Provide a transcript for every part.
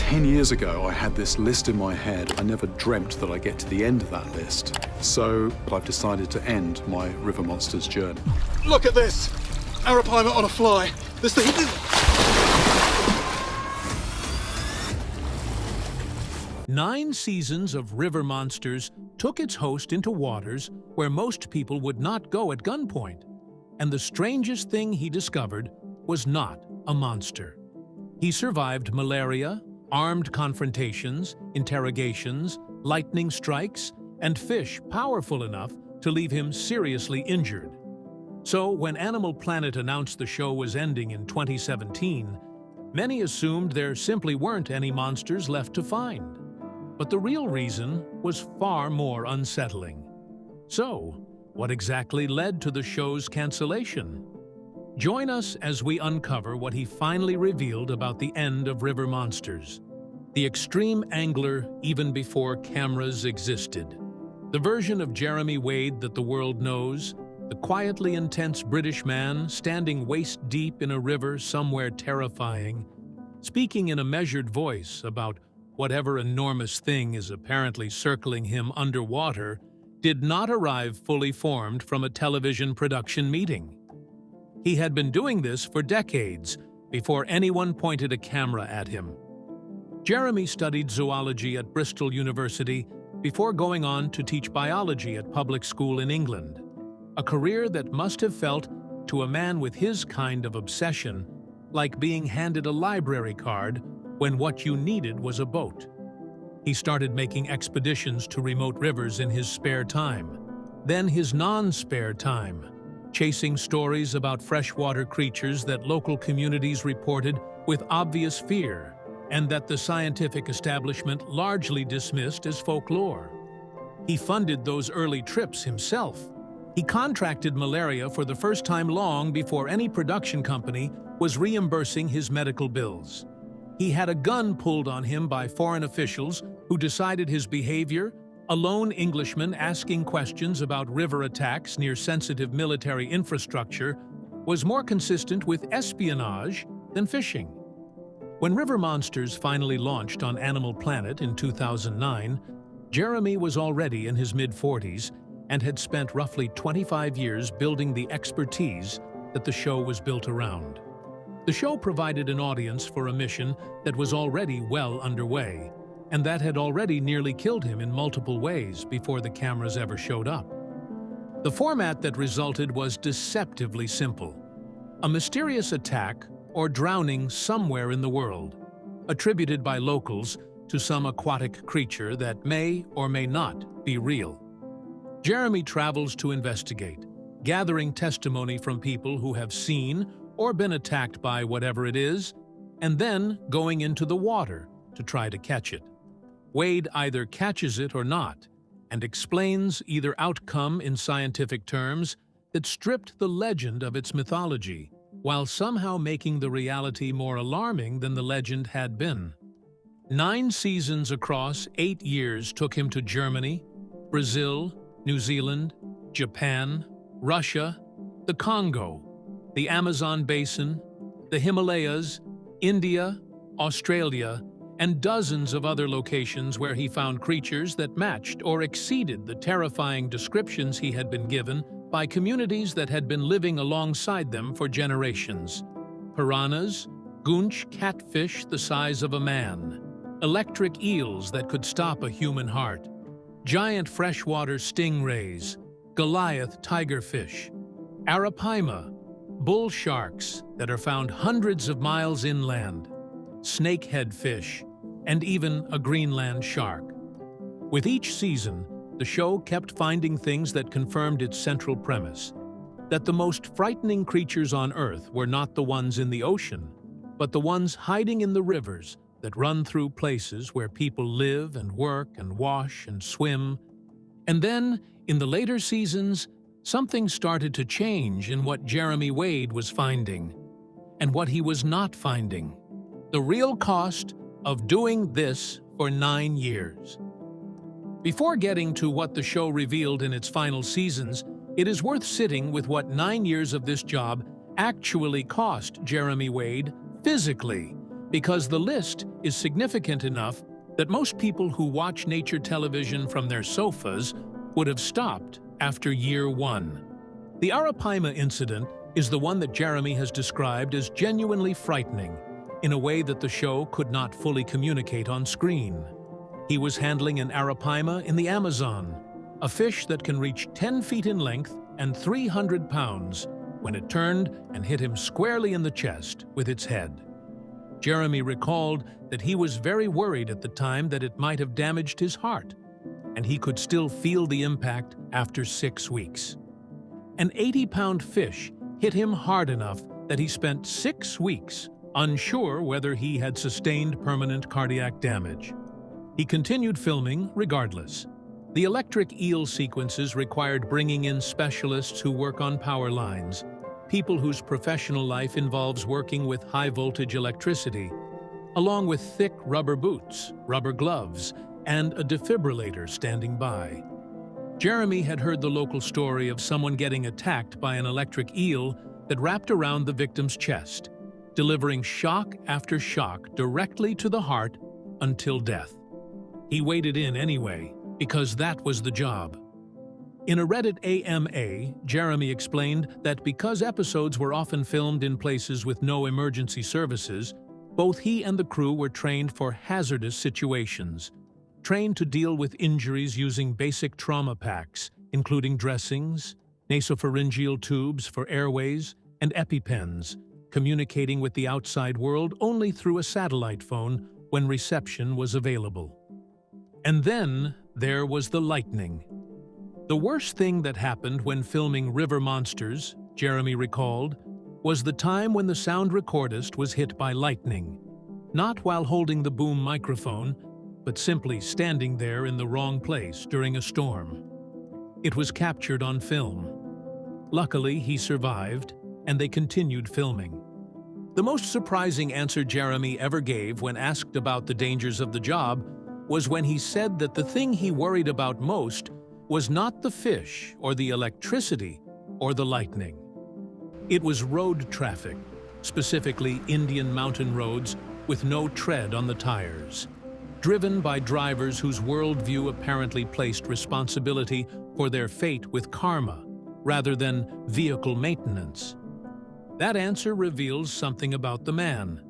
10 years ago, I had this list in my head. I never dreamt that I'd get to the end of that list. So I've decided to end my River Monsters journey. Look at this! Arapaima on a fly. This thing... 9 seasons of River Monsters took its host into waters where most people would not go at gunpoint. And the strangest thing he discovered was not a monster. He survived malaria, armed confrontations, interrogations, lightning strikes, and fish powerful enough to leave him seriously injured. So when Animal Planet announced the show was ending in 2017, many assumed there simply weren't any monsters left to find. But the real reason was far more unsettling. So, what exactly led to the show's cancellation? Join us as we uncover what he finally revealed about the end of River Monsters. The extreme angler even before cameras existed. The version of Jeremy Wade that the world knows, the quietly intense British man standing waist-deep in a river somewhere terrifying, speaking in a measured voice about whatever enormous thing is apparently circling him underwater, did not arrive fully formed from a television production meeting. He had been doing this for decades before anyone pointed a camera at him. Jeremy studied zoology at Bristol University before going on to teach biology at public school in England, a career that must have felt, to a man with his kind of obsession, like being handed a library card when what you needed was a boat. He started making expeditions to remote rivers in his spare time, then his non-spare time, chasing stories about freshwater creatures that local communities reported with obvious fear and that the scientific establishment largely dismissed as folklore. He funded those early trips himself. He contracted malaria for the first time long before any production company was reimbursing his medical bills. He had a gun pulled on him by foreign officials who decided his behavior, a lone Englishman asking questions about river attacks near sensitive military infrastructure, was more consistent with espionage than fishing. When River Monsters finally launched on Animal Planet in 2009, Jeremy was already in his mid-40s and had spent roughly 25 years building the expertise that the show was built around. The show provided an audience for a mission that was already well underway, and that had already nearly killed him in multiple ways before the cameras ever showed up. The format that resulted was deceptively simple: a mysterious attack or drowning somewhere in the world, attributed by locals to some aquatic creature that may or may not be real. Jeremy travels to investigate, gathering testimony from people who have seen or been attacked by whatever it is, and then going into the water to try to catch it. Wade either catches it or not, and explains either outcome in scientific terms that stripped the legend of its mythology, while somehow making the reality more alarming than the legend had been. 9 seasons across 8 years took him to Germany, Brazil, New Zealand, Japan, Russia, the Congo, the Amazon basin, the Himalayas, India, Australia, and dozens of other locations where he found creatures that matched or exceeded the terrifying descriptions he had been given by communities that had been living alongside them for generations. Piranhas, goonch catfish the size of a man, electric eels that could stop a human heart, giant freshwater stingrays, Goliath tigerfish, arapaima, bull sharks that are found hundreds of miles inland, snakehead fish, and even a Greenland shark. With each season, the show kept finding things that confirmed its central premise, that the most frightening creatures on Earth were not the ones in the ocean, but the ones hiding in the rivers that run through places where people live and work and wash and swim. And then, in the later seasons, something started to change in what Jeremy Wade was finding, and what he was not finding. The real cost of doing this for 9 years. Before getting to what the show revealed in its final seasons, it is worth sitting with what 9 years of this job actually cost Jeremy Wade physically, because the list is significant enough that most people who watch nature television from their sofas would have stopped after year 1. The Arapaima incident is the one that Jeremy has described as genuinely frightening, in a way that the show could not fully communicate on screen. He was handling an Arapaima in the Amazon, a fish that can reach 10 feet in length and 300 pounds, when it turned and hit him squarely in the chest with its head. Jeremy recalled that he was very worried at the time that it might have damaged his heart, and he could still feel the impact after 6 weeks. An 80-pound fish hit him hard enough that he spent 6 weeks unsure whether he had sustained permanent cardiac damage. He continued filming regardless. The electric eel sequences required bringing in specialists who work on power lines, people whose professional life involves working with high-voltage electricity, along with thick rubber boots, rubber gloves, and a defibrillator standing by. Jeremy had heard the local story of someone getting attacked by an electric eel that wrapped around the victim's chest, delivering shock after shock directly to the heart until death. He waded in anyway, because that was the job. In a Reddit AMA, Jeremy explained that because episodes were often filmed in places with no emergency services, both he and the crew were trained for hazardous situations, trained to deal with injuries using basic trauma packs, including dressings, nasopharyngeal tubes for airways, and EpiPens, communicating with the outside world only through a satellite phone when reception was available. And then there was the lightning. The worst thing that happened when filming River Monsters, Jeremy recalled, was the time when the sound recordist was hit by lightning, not while holding the boom microphone, but simply standing there in the wrong place during a storm. It was captured on film. Luckily, he survived, and they continued filming. The most surprising answer Jeremy ever gave when asked about the dangers of the job was when he said that the thing he worried about most was not the fish or the electricity or the lightning. It was road traffic, specifically Indian mountain roads with no tread on the tires, driven by drivers whose worldview apparently placed responsibility for their fate with karma rather than vehicle maintenance. That answer reveals something about the man.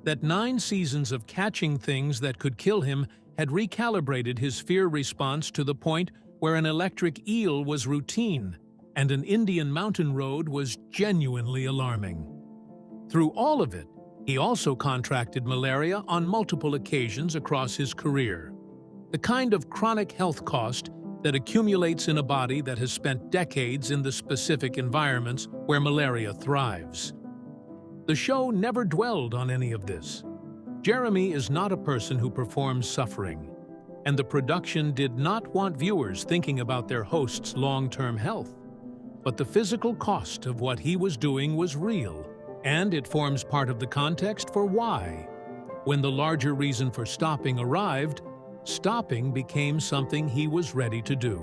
That 9 seasons of catching things that could kill him had recalibrated his fear response to the point where an electric eel was routine and an Indian mountain road was genuinely alarming. Through all of it, he also contracted malaria on multiple occasions across his career, the kind of chronic health cost that accumulates in a body that has spent decades in the specific environments where malaria thrives. The show never dwelled on any of this. Jeremy is not a person who performs suffering, and the production did not want viewers thinking about their host's long-term health. But the physical cost of what he was doing was real, and it forms part of the context for why, when the larger reason for stopping arrived, stopping became something he was ready to do.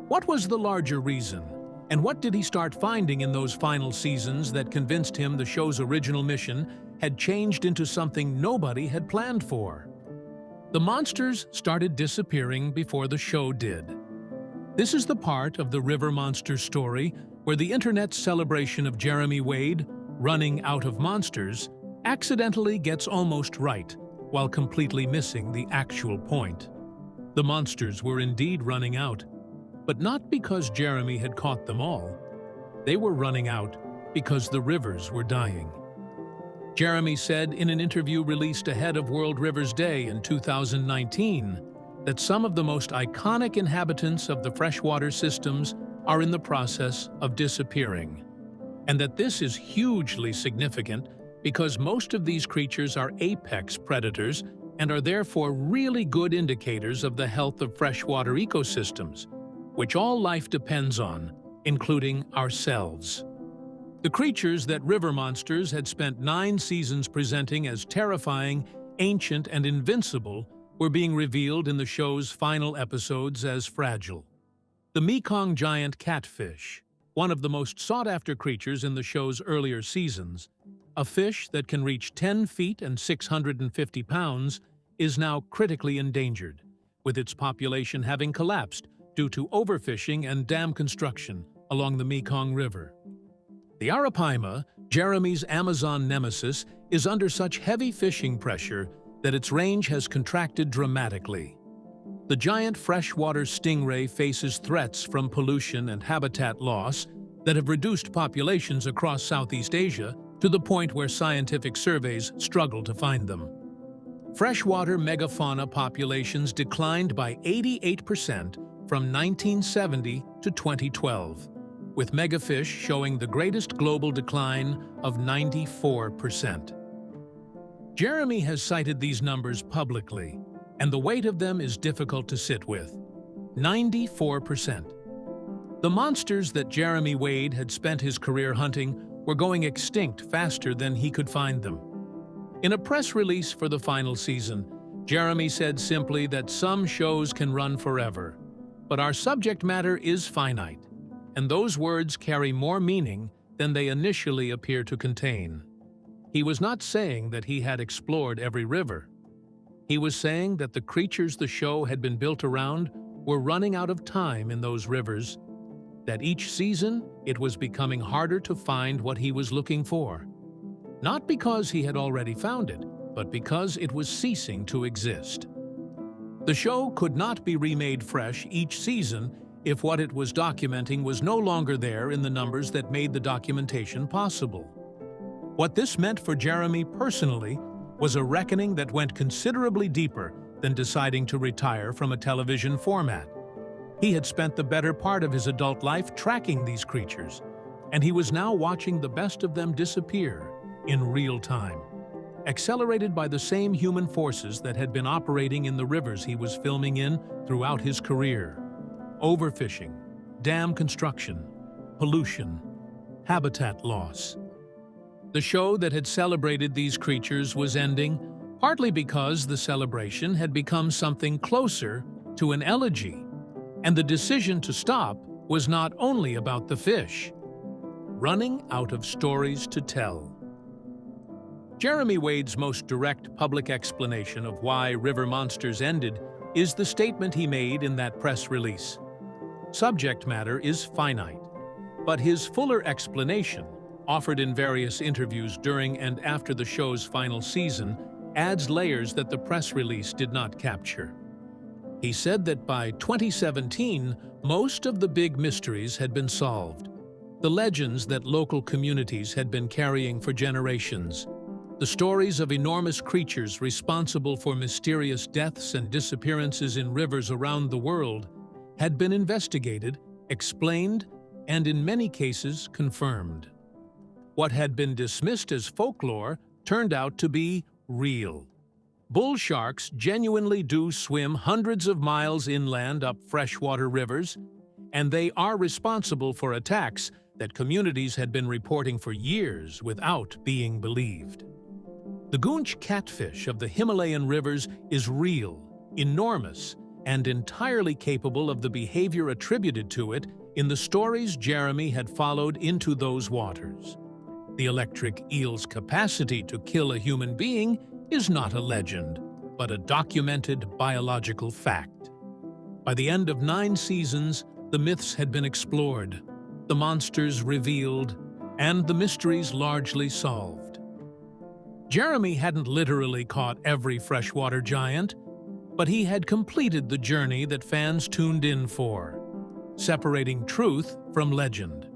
What was the larger reason, and what did he start finding in those final seasons that convinced him the show's original mission had changed into something nobody had planned for? The monsters started disappearing before the show did. This is the part of the River Monsters story where the internet's celebration of Jeremy Wade running out of monsters accidentally gets almost right, while completely missing the actual point. The monsters were indeed running out, but not because Jeremy had caught them all. They were running out because the rivers were dying. Jeremy said in an interview released ahead of World Rivers Day in 2019 that some of the most iconic inhabitants of the freshwater systems are in the process of disappearing, and that this is hugely significant because most of these creatures are apex predators and are therefore really good indicators of the health of freshwater ecosystems, which all life depends on, including ourselves. The creatures that River Monsters had spent 9 seasons presenting as terrifying, ancient, and invincible were being revealed in the show's final episodes as fragile. The Mekong giant catfish, one of the most sought-after creatures in the show's earlier seasons, a fish that can reach 10 feet and 650 pounds, is now critically endangered, with its population having collapsed due to overfishing and dam construction along the Mekong River. The arapaima, Jeremy's Amazon nemesis, is under such heavy fishing pressure that its range has contracted dramatically. The giant freshwater stingray faces threats from pollution and habitat loss that have reduced populations across Southeast Asia to the point where scientific surveys struggle to find them. Freshwater megafauna populations declined by 88% from 1970 to 2012, with megafish showing the greatest global decline of 94%. Jeremy has cited these numbers publicly, and the weight of them is difficult to sit with. 94%. The monsters that Jeremy Wade had spent his career hunting were going extinct faster than he could find them. In a press release for the final season, Jeremy said simply that some shows can run forever, but our subject matter is finite, and those words carry more meaning than they initially appear to contain. He was not saying that he had explored every river. He was saying that the creatures the show had been built around were running out of time in those rivers, that each season it was becoming harder to find what he was looking for. Not because he had already found it, but because it was ceasing to exist. The show could not be remade fresh each season if what it was documenting was no longer there in the numbers that made the documentation possible. What this meant for Jeremy personally was a reckoning that went considerably deeper than deciding to retire from a television format. He had spent the better part of his adult life tracking these creatures, and he was now watching the best of them disappear in real time, accelerated by the same human forces that had been operating in the rivers he was filming in throughout his career: overfishing, dam construction, pollution, habitat loss. The show that had celebrated these creatures was ending, partly because the celebration had become something closer to an elegy, and the decision to stop was not only about the fish. Running out of stories to tell. Jeremy Wade's most direct public explanation of why River Monsters ended is the statement he made in that press release. Subject matter is finite, but his fuller explanation, offered in various interviews during and after the show's final season, adds layers that the press release did not capture. He said that by 2017, most of the big mysteries had been solved. The legends that local communities had been carrying for generations, the stories of enormous creatures responsible for mysterious deaths and disappearances in rivers around the world, had been investigated, explained, and in many cases confirmed. What had been dismissed as folklore turned out to be real. Bull sharks genuinely do swim hundreds of miles inland up freshwater rivers, and they are responsible for attacks that communities had been reporting for years without being believed. The goonch catfish of the Himalayan rivers is real, enormous, and entirely capable of the behavior attributed to it in the stories Jeremy had followed into those waters. The electric eel's capacity to kill a human being is not a legend, but a documented biological fact. By the end of 9 seasons, the myths had been explored, the monsters revealed, and the mysteries largely solved. Jeremy hadn't literally caught every freshwater giant, but he had completed the journey that fans tuned in for, separating truth from legend.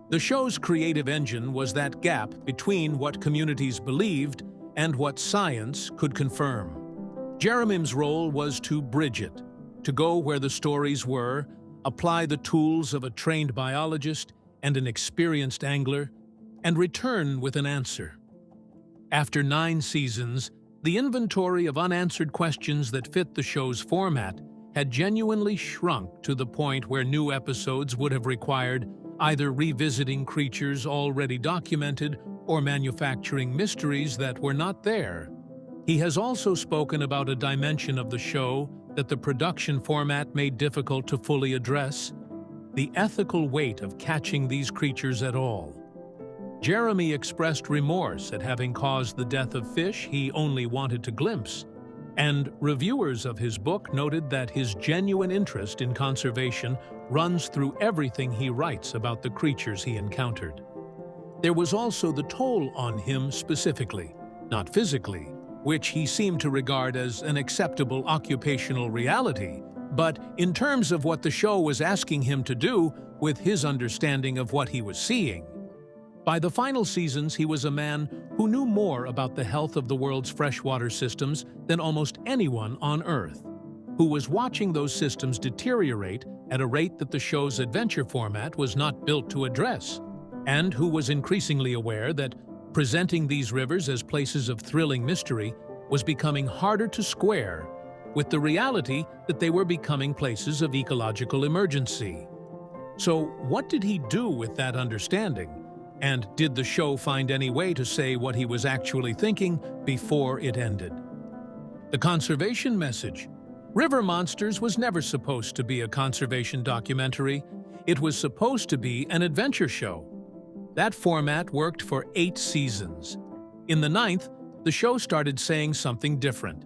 The show's creative engine was that gap between what communities believed and what science could confirm. Jeremy's role was to bridge it, to go where the stories were, apply the tools of a trained biologist and an experienced angler, and return with an answer. After 9 seasons, the inventory of unanswered questions that fit the show's format had genuinely shrunk to the point where new episodes would have required either revisiting creatures already documented or manufacturing mysteries that were not there. He has also spoken about a dimension of the show that the production format made difficult to fully address: the ethical weight of catching these creatures at all. Jeremy expressed remorse at having caused the death of fish he only wanted to glimpse, and reviewers of his book noted that his genuine interest in conservation runs through everything he writes about the creatures he encountered. There was also the toll on him specifically, not physically, which he seemed to regard as an acceptable occupational reality, but in terms of what the show was asking him to do with his understanding of what he was seeing. By the final seasons, he was a man who knew more about the health of the world's freshwater systems than almost anyone on Earth, who was watching those systems deteriorate at a rate that the show's adventure format was not built to address, and who was increasingly aware that presenting these rivers as places of thrilling mystery was becoming harder to square with the reality that they were becoming places of ecological emergency. So what did he do with that understanding? And did the show find any way to say what he was actually thinking before it ended? The conservation message. River Monsters was never supposed to be a conservation documentary. It was supposed to be an adventure show. That format worked for 8 seasons. In the 9th, the show started saying something different.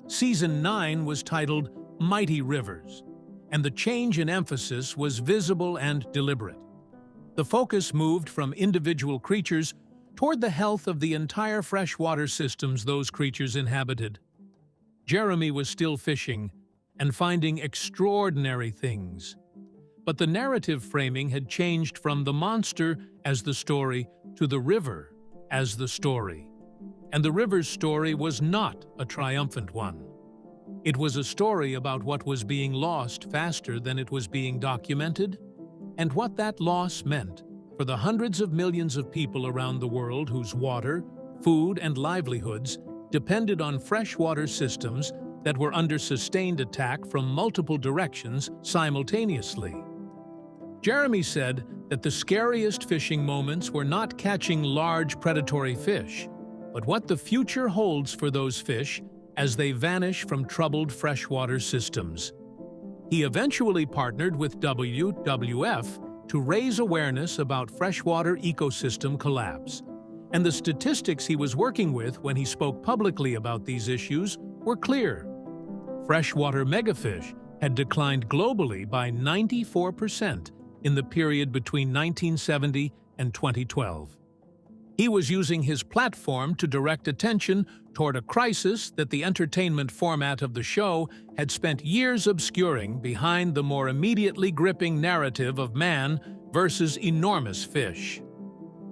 Season 9 was titled Mighty Rivers, and the change in emphasis was visible and deliberate. The focus moved from individual creatures toward the health of the entire freshwater systems those creatures inhabited. Jeremy was still fishing and finding extraordinary things. But the narrative framing had changed from the monster as the story to the river as the story. And the river's story was not a triumphant one. It was a story about what was being lost faster than it was being documented, and what that loss meant for the hundreds of millions of people around the world whose water, food, and livelihoods depended on freshwater systems that were under sustained attack from multiple directions simultaneously. Jeremy said that the scariest fishing moments were not catching large predatory fish, but what the future holds for those fish as they vanish from troubled freshwater systems. He eventually partnered with WWF to raise awareness about freshwater ecosystem collapse, and the statistics he was working with when he spoke publicly about these issues were clear. Freshwater megafish had declined globally by 94% in the period between 1970 and 2012. He was using his platform to direct attention toward a crisis that the entertainment format of the show had spent years obscuring behind the more immediately gripping narrative of man versus enormous fish.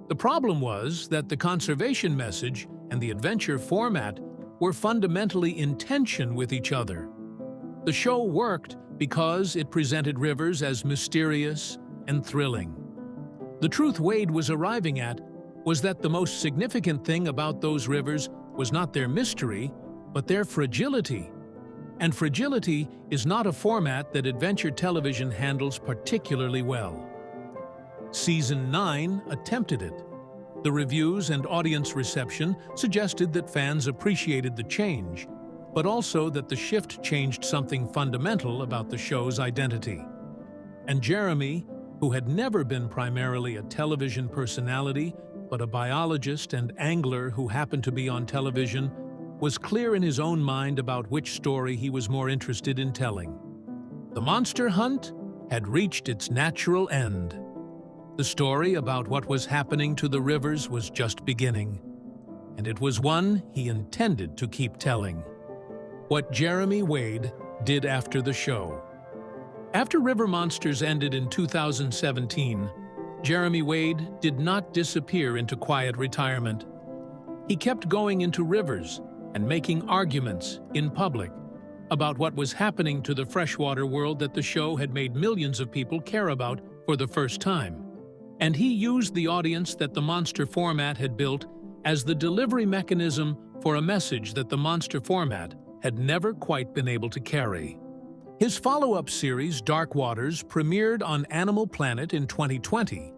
The problem was that the conservation message and the adventure format were fundamentally in tension with each other. The show worked because it presented rivers as mysterious and thrilling. The truth Wade was arriving at was that the most significant thing about those rivers was not their mystery, but their fragility. And fragility is not a format that adventure television handles particularly well. Season 9 attempted it. The reviews and audience reception suggested that fans appreciated the change, but also that the shift changed something fundamental about the show's identity. And Jeremy, who had never been primarily a television personality, but a biologist and angler who happened to be on television, was clear in his own mind about which story he was more interested in telling. The monster hunt had reached its natural end. The story about what was happening to the rivers was just beginning, and it was one he intended to keep telling. What Jeremy Wade did after the show. After River Monsters ended in 2017, Jeremy Wade did not disappear into quiet retirement. He kept going into rivers and making arguments in public about what was happening to the freshwater world that the show had made millions of people care about for the first time. And he used the audience that the monster format had built as the delivery mechanism for a message that the monster format had never quite been able to carry. His follow-up series, Dark Waters, premiered on Animal Planet in 2020,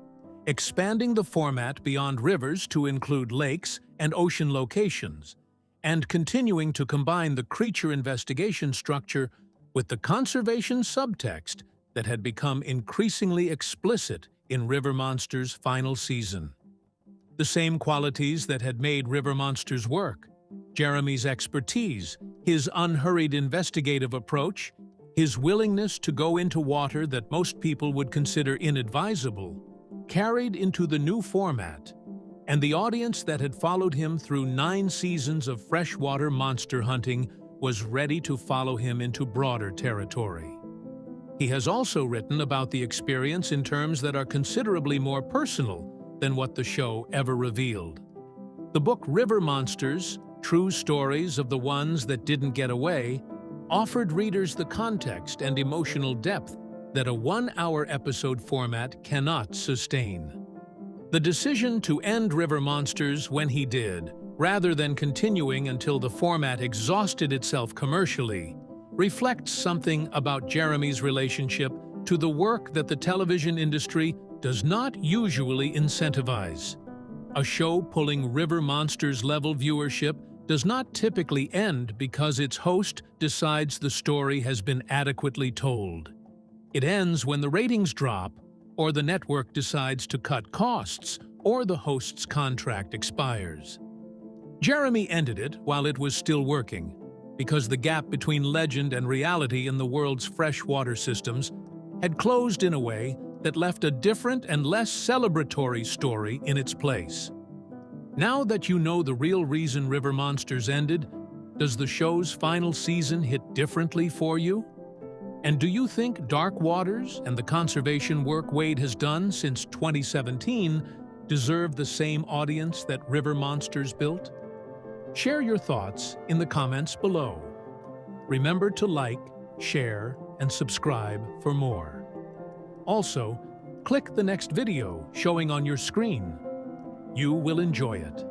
expanding the format beyond rivers to include lakes and ocean locations, and continuing to combine the creature investigation structure with the conservation subtext that had become increasingly explicit in River Monsters' final season. The same qualities that had made River Monsters work: Jeremy's expertise, his unhurried investigative approach, his willingness to go into water that most people would consider inadvisable, carried into the new format, and the audience that had followed him through 9 seasons of freshwater monster hunting was ready to follow him into broader territory. He has also written about the experience in terms that are considerably more personal than what the show ever revealed. The book River Monsters: True Stories of the Ones That Didn't Get Away offered readers the context and emotional depth that a 1-hour episode format cannot sustain. The decision to end River Monsters when he did, rather than continuing until the format exhausted itself commercially, reflects something about Jeremy's relationship to the work that the television industry does not usually incentivize. A show pulling River Monsters-level viewership does not typically end because its host decides the story has been adequately told. It ends when the ratings drop, or the network decides to cut costs, or the host's contract expires. Jeremy ended it while it was still working, because the gap between legend and reality in the world's freshwater systems had closed in a way that left a different and less celebratory story in its place. Now that you know the real reason River Monsters ended, does the show's final season hit differently for you? And do you think Dark Waters and the conservation work Wade has done since 2017 deserve the same audience that River Monsters built? Share your thoughts in the comments below. Remember to like, share, and subscribe for more. Also, click the next video showing on your screen. You will enjoy it.